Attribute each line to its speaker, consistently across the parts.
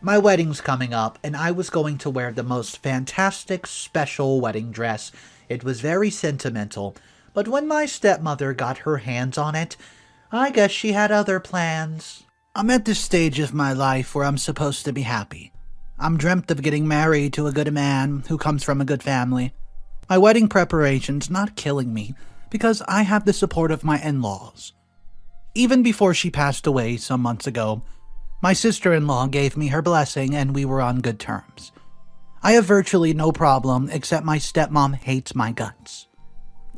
Speaker 1: My wedding's coming up, and I was going to wear the most fantastic special wedding dress. It was very sentimental, but when my stepmother got her hands on it, I guess she had other plans. I'm at this stage of my life where I'm supposed to be happy. I'm dreamt of getting married to a good man who comes from a good family. My wedding preparation's not killing me because I have the support of my in-laws. Even before she passed away some months ago, my sister-in-law gave me her blessing and we were on good terms. I have virtually no problem except my stepmom hates my guts.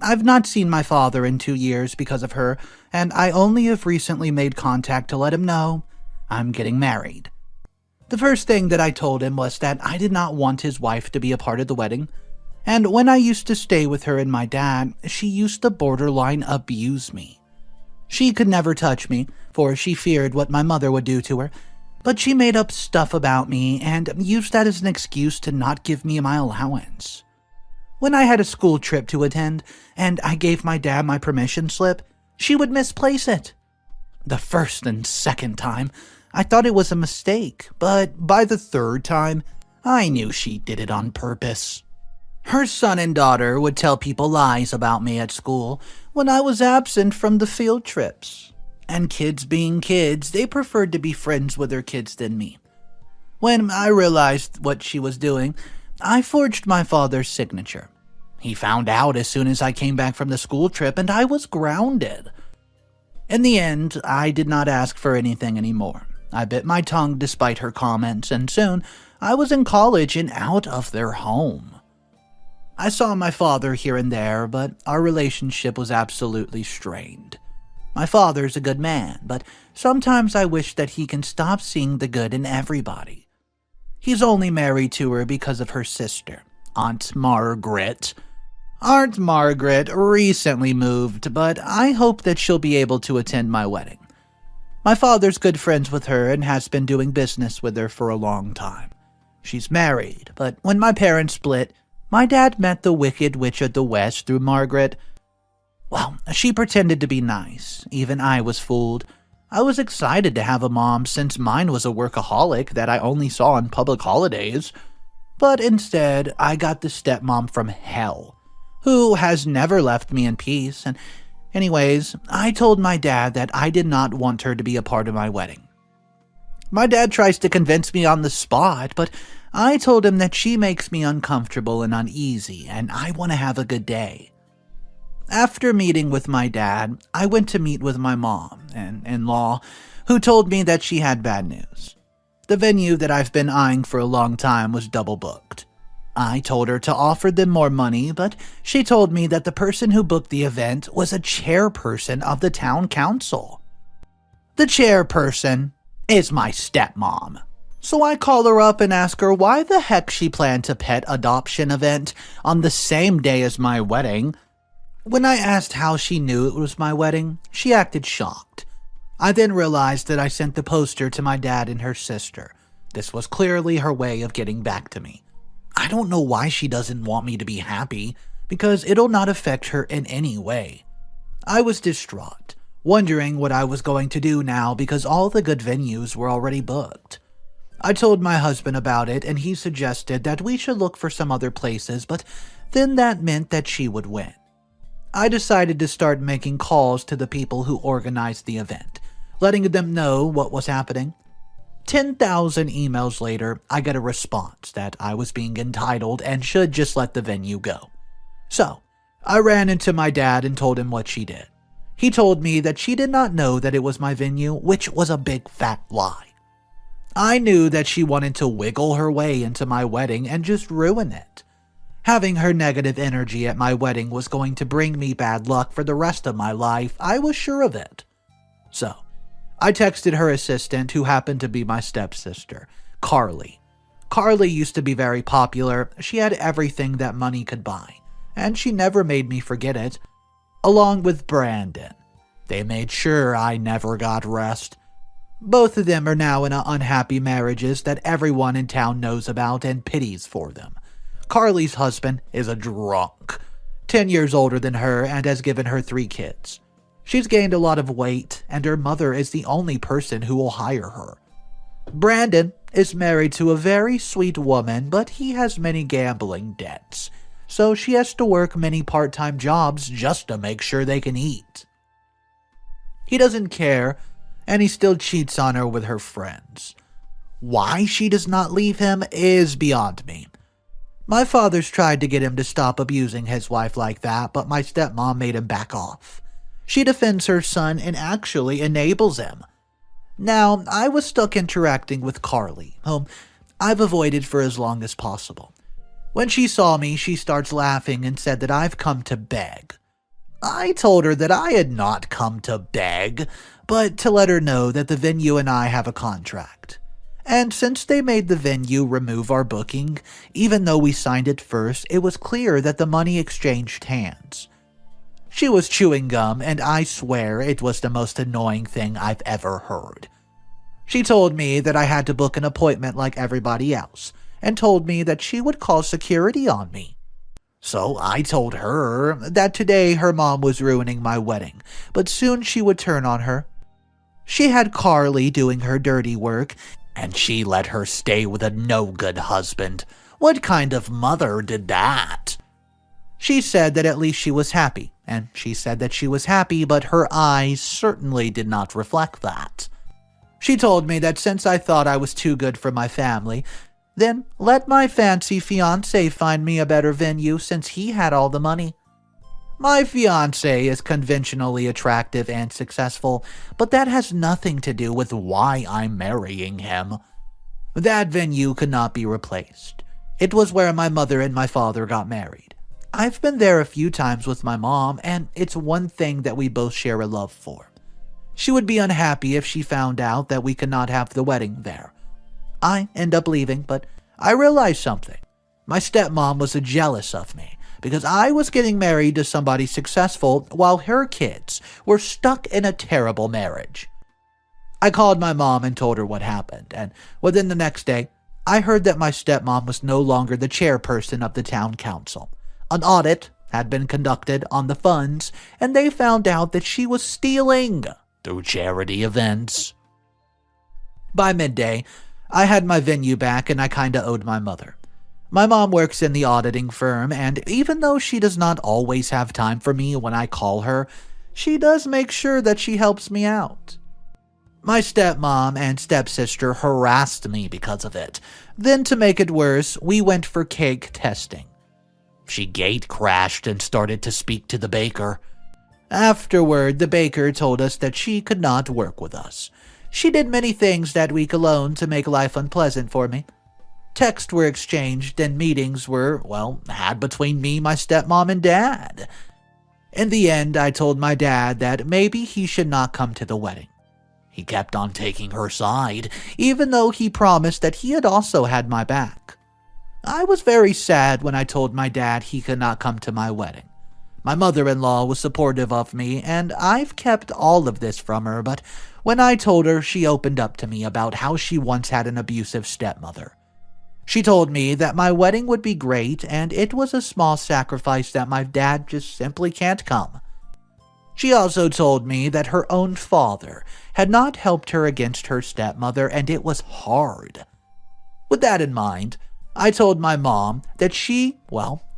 Speaker 1: I've not seen my father in 2 years because of her, and I only have recently made contact to let him know I'm getting married. The first thing that I told him was that I did not want his wife to be a part of the wedding, and when I used to stay with her and my dad, she used to borderline abuse me. She could never touch me, for she feared what my mother would do to her, but she made up stuff about me and used that as an excuse to not give me my allowance. When I had a school trip to attend, and I gave my dad my permission slip, she would misplace it. The first and second time, I thought it was a mistake, but by the third time, I knew she did it on purpose. Her son and daughter would tell people lies about me at school when I was absent from the field trips. And kids being kids, they preferred to be friends with their kids than me. When I realized what she was doing, I forged my father's signature. He found out as soon as I came back from the school trip and I was grounded. In the end, I did not ask for anything anymore. I bit my tongue despite her comments, and soon I was in college and out of their home. I saw my father here and there, but our relationship was absolutely strained. My father's a good man, but sometimes I wish that he can stop seeing the good in everybody. He's only married to her because of her sister, Aunt Margaret. Aunt Margaret recently moved, but I hope that she'll be able to attend my wedding. My father's good friends with her and has been doing business with her for a long time. She's married, but when my parents split, my dad met the Wicked Witch of the West through Margaret. Well, she pretended to be nice. Even I was fooled. I was excited to have a mom since mine was a workaholic that I only saw on public holidays. But instead, I got the stepmom from hell, who has never left me in peace. And anyways, I told my dad that I did not want her to be a part of my wedding. My dad tries to convince me on the spot, but I told him that she makes me uncomfortable and uneasy, and I want to have a good day. After meeting with my dad, I went to meet with my mom and in-law, who told me that she had bad news. The venue that I've been eyeing for a long time was double booked. I told her to offer them more money, but she told me that the person who booked the event was a chairperson of the town council. The chairperson is my stepmom. So I call her up and ask her why the heck she planned a pet adoption event on the same day as my wedding. When I asked how she knew it was my wedding, she acted shocked. I then realized that I sent the poster to my dad and her sister. This was clearly her way of getting back to me. I don't know why she doesn't want me to be happy, because it'll not affect her in any way. I was distraught, wondering what I was going to do now because all the good venues were already booked. I told my husband about it and he suggested that we should look for some other places, but then that meant that she would win. I decided to start making calls to the people who organized the event, letting them know what was happening. 10,000 emails later, I got a response that I was being entitled and should just let the venue go. So, I ran into my dad and told him what she did. He told me that she did not know that it was my venue, which was a big fat lie. I knew that she wanted to wiggle her way into my wedding and just ruin it. Having her negative energy at my wedding was going to bring me bad luck for the rest of my life. I was sure of it. So, I texted her assistant, who happened to be my stepsister, Carlie. Carlie used to be very popular. She had everything that money could buy, and she never made me forget it. Along with Brandon. They made sure I never got rest. Both of them are now in unhappy marriages that everyone in town knows about and pities for them. Carlie's husband is a drunk, 10 years older than her and has given her 3 kids. She's gained a lot of weight, and her mother is the only person who will hire her. Brandon is married to a very sweet woman, but he has many gambling debts, so she has to work many part-time jobs just to make sure they can eat. He doesn't care, and he still cheats on her with her friends. Why she does not leave him is beyond me. My father's tried to get him to stop abusing his wife like that, but my stepmom made him back off. She defends her son and actually enables him. Now, I was stuck interacting with Carlie, whom I've avoided for as long as possible. When she saw me, she starts laughing and said that I've come to beg. I told her that I had not come to beg, but to let her know that the venue and I have a contract. And since they made the venue remove our booking, even though we signed it first, it was clear that the money exchanged hands. She was chewing gum, and I swear it was the most annoying thing I've ever heard. She told me that I had to book an appointment like everybody else, and told me that she would call security on me. So I told her that today her mom was ruining my wedding, but soon she would turn on her. She had Carlie doing her dirty work, and she let her stay with a no-good husband. What kind of mother did that? She said that at least she was happy, and she said that she was happy, but her eyes certainly did not reflect that. She told me that since I thought I was too good for my family, then let my fancy fiancé find me a better venue since he had all the money. My fiancé is conventionally attractive and successful, but that has nothing to do with why I'm marrying him. That venue could not be replaced. It was where my mother and my father got married. I've been there a few times with my mom, and it's one thing that we both share a love for. She would be unhappy if she found out that we could not have the wedding there. I end up leaving, but I realized something. My stepmom was jealous of me because I was getting married to somebody successful while her kids were stuck in a terrible marriage. I called my mom and told her what happened, and within the next day, I heard that my stepmom was no longer the chairperson of the town council. An audit had been conducted on the funds, and they found out that she was stealing through charity events. By midday, I had my venue back and I kinda owed my mother. My mom works in the auditing firm, and even though she does not always have time for me when I call her, she does make sure that she helps me out. My stepmom and stepsister harassed me because of it. Then to make it worse, we went for cake testing. She gate crashed and started to speak to the baker. Afterward, the baker told us that she could not work with us. She did many things that week alone to make life unpleasant for me. Texts were exchanged and meetings were, had between me, my stepmom, and dad. In the end, I told my dad that maybe he should not come to the wedding. He kept on taking her side, even though he promised that he had also had my back. I was very sad when I told my dad he could not come to my wedding. My mother-in-law was supportive of me, and I've kept all of this from her, but when I told her, she opened up to me about how she once had an abusive stepmother. She told me that my wedding would be great, and it was a small sacrifice that my dad just simply can't come. She also told me that her own father had not helped her against her stepmother, and it was hard. With that in mind, I told my mom that she,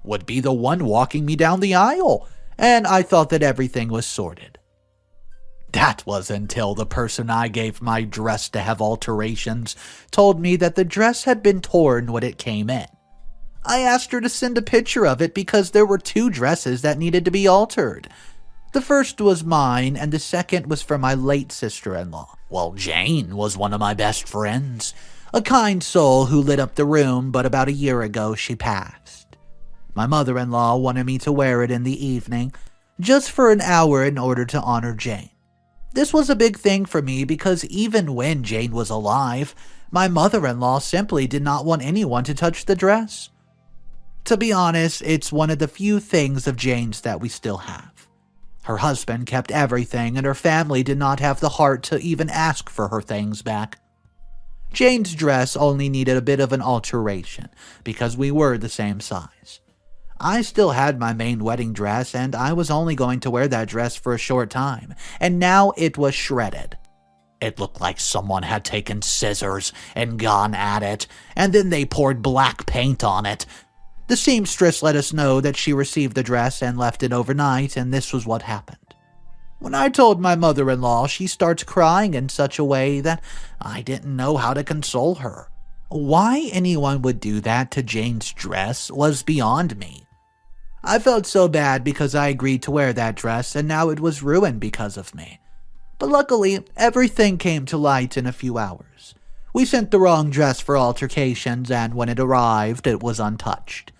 Speaker 1: would be the one walking me down the aisle, and I thought that everything was sorted. That was until the person I gave my dress to have alterations told me that the dress had been torn when it came in. I asked her to send a picture of it because there were 2 dresses that needed to be altered. The first was mine, and the second was for my late sister-in-law. Jane was one of my best friends, a kind soul who lit up the room, but about a year ago she passed. My mother-in-law wanted me to wear it in the evening, just for an hour in order to honor Jane. This was a big thing for me because even when Jane was alive, my mother-in-law simply did not want anyone to touch the dress. To be honest, it's one of the few things of Jane's that we still have. Her husband kept everything, and her family did not have the heart to even ask for her things back. Jane's dress only needed a bit of an alteration because we were the same size. I still had my main wedding dress, and I was only going to wear that dress for a short time, and now it was shredded. It looked like someone had taken scissors and gone at it, and then they poured black paint on it. The seamstress let us know that she received the dress and left it overnight, and this was what happened. When I told my mother-in-law, she starts crying in such a way that I didn't know how to console her. Why anyone would do that to Jane's dress was beyond me. I felt so bad because I agreed to wear that dress, and now it was ruined because of me. But luckily, everything came to light in a few hours. We sent the wrong dress for altercations, and when it arrived, it was untouched.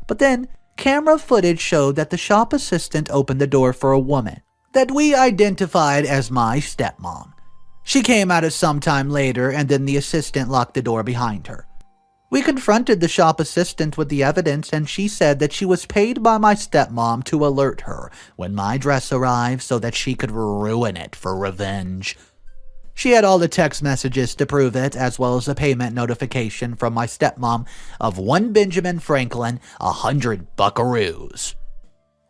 Speaker 1: But then, camera footage showed that the shop assistant opened the door for a woman that we identified as my stepmom. She came out some time later, and then the assistant locked the door behind her. We confronted the shop assistant with the evidence, and she said that she was paid by my stepmom to alert her when my dress arrived so that she could ruin it for revenge. She had all the text messages to prove it, as well as a payment notification from my stepmom of 1 Benjamin Franklin, 100 buckaroos.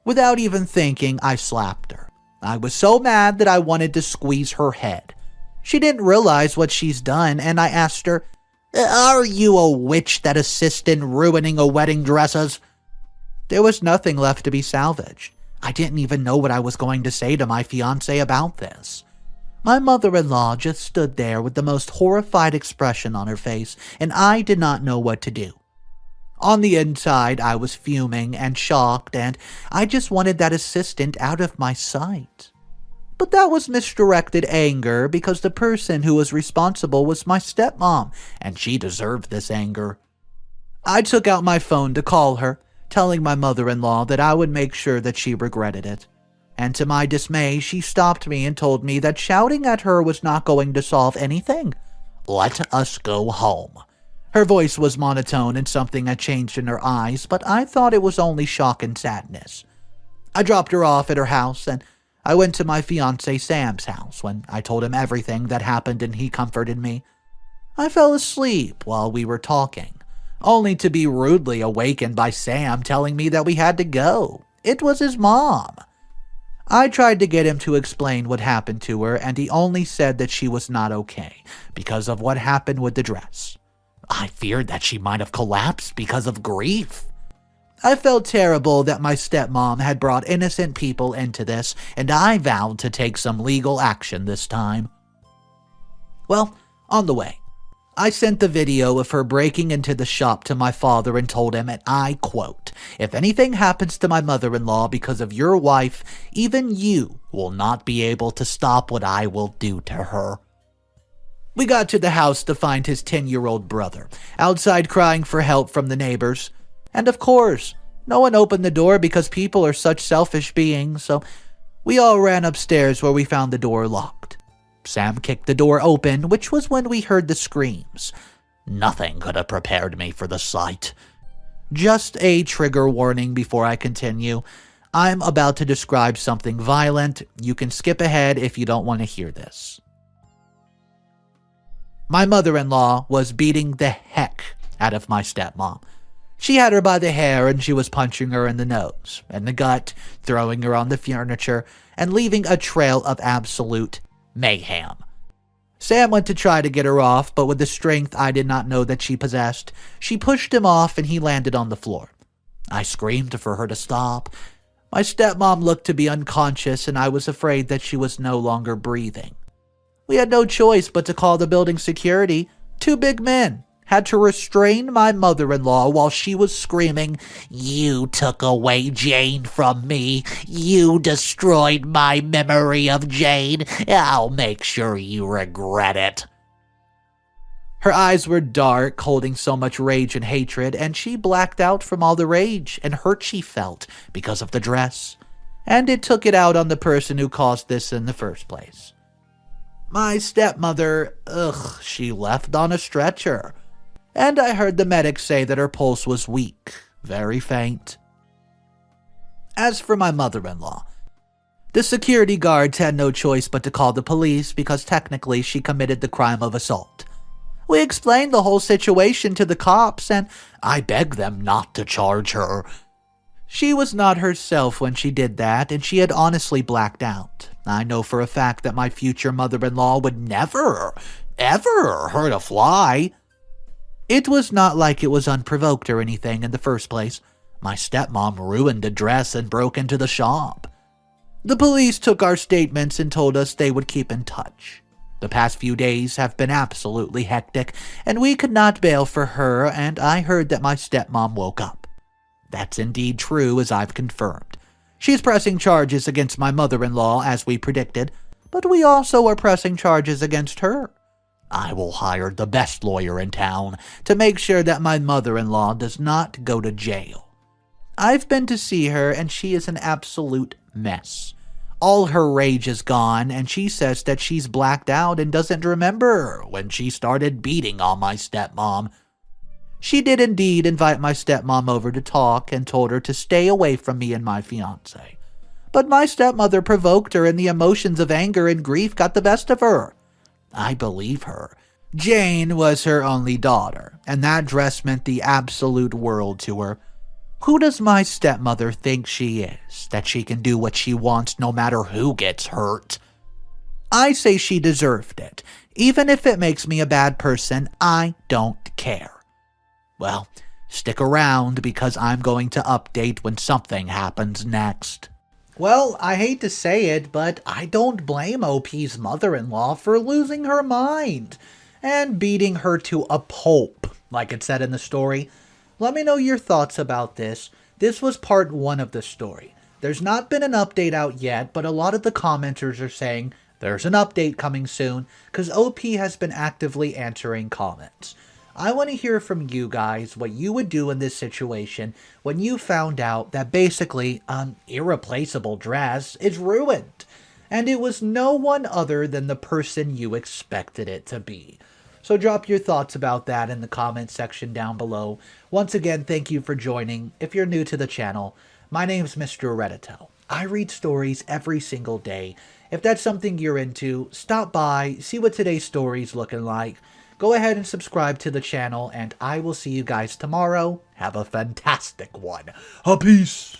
Speaker 1: Without even thinking, I slapped her. I was so mad that I wanted to squeeze her head. She didn't realize what she's done, and I asked her, "Are you a witch that assists in ruining a wedding dresses?" There was nothing left to be salvaged. I didn't even know what I was going to say to my fiancé about this. My mother-in-law just stood there with the most horrified expression on her face, and I did not know what to do. On the inside, I was fuming and shocked, and I just wanted that assistant out of my sight. But that was misdirected anger because the person who was responsible was my stepmom, and she deserved this anger. I took out my phone to call her, telling my mother-in-law that I would make sure that she regretted it. And to my dismay, she stopped me and told me that shouting at her was not going to solve anything. "Let us go home." Her voice was monotone and something had changed in her eyes, but I thought it was only shock and sadness. I dropped her off at her house, and I went to my fiancé Sam's house when I told him everything that happened, and he comforted me. I fell asleep while we were talking, only to be rudely awakened by Sam telling me that we had to go. It was his mom. I tried to get him to explain what happened to her, and he only said that she was not okay because of what happened with the dress. I feared that she might have collapsed because of grief. I felt terrible that my stepmom had brought innocent people into this, and I vowed to take some legal action this time. Well, on the way, I sent the video of her breaking into the shop to my father and told him, and I quote, "If anything happens to my mother-in-law because of your wife, even you will not be able to stop what I will do to her." We got to the house to find his 10-year-old brother outside crying for help from the neighbors. And of course, no one opened the door because people are such selfish beings, so we all ran upstairs where we found the door locked. Sam kicked the door open, which was when we heard the screams. Nothing could have prepared me for the sight. Just a trigger warning before I continue. I'm about to describe something violent. You can skip ahead if you don't want to hear this. My mother-in-law was beating the heck out of my stepmom. She had her by the hair and she was punching her in the nose and the gut, throwing her on the furniture, and leaving a trail of absolute mayhem. Sam went to try to get her off, but with the strength I did not know that she possessed, she pushed him off and he landed on the floor. I screamed for her to stop. My stepmom looked to be unconscious and I was afraid that she was no longer breathing. We had no choice but to call the building security. 2 big men had to restrain my mother-in-law while she was screaming, "You took away Jane from me. You destroyed my memory of Jane. I'll make sure you regret it." Her eyes were dark, holding so much rage and hatred, and she blacked out from all the rage and hurt she felt because of the dress. And it took it out on the person who caused this in the first place. My stepmother, she left on a stretcher. And I heard the medics say that her pulse was weak, very faint. As for my mother-in-law, the security guards had no choice but to call the police because technically she committed the crime of assault. We explained the whole situation to the cops and I begged them not to charge her. She was not herself when she did that and she had honestly blacked out. I know for a fact that my future mother-in-law would never, ever hurt a fly. It was not like it was unprovoked or anything in the first place. My stepmom ruined the dress and broke into the shop. The police took our statements and told us they would keep in touch. The past few days have been absolutely hectic, and we could not bail for her, and I heard that my stepmom woke up. That's indeed true, as I've confirmed. She's pressing charges against my mother-in-law, as we predicted, but we also are pressing charges against her. I will hire the best lawyer in town to make sure that my mother-in-law does not go to jail. I've been to see her, and she is an absolute mess. All her rage is gone, and she says that she's blacked out and doesn't remember when she started beating on my stepmom. She did indeed invite my stepmom over to talk and told her to stay away from me and my fiancé. But my stepmother provoked her, and the emotions of anger and grief got the best of her. I believe her. Jane was her only daughter, and that dress meant the absolute world to her. Who does my stepmother think she is, that she can do what she wants no matter who gets hurt? I say she deserved it. Even if it makes me a bad person, I don't care. Well, stick around because I'm going to update when something happens next. Well, I hate to say it, but I don't blame OP's mother-in-law for losing her mind and beating her to a pulp, like it said in the story. Let me know your thoughts about this. This was part 1 of the story. There's not been an update out yet, but a lot of the commenters are saying there's an update coming soon because OP has been actively answering comments. I want to hear from you guys what you would do in this situation when you found out that basically an irreplaceable dress is ruined, and it was no one other than the person you expected it to be. So drop your thoughts about that in the comment section down below. Once again, thank you for joining. If you're new to the channel, my name's Mr. Retaliates. I read stories every single day. If that's something you're into, stop by, see what today's story's looking like. Go ahead and subscribe to the channel, and I will see you guys tomorrow. Have a fantastic one. Peace.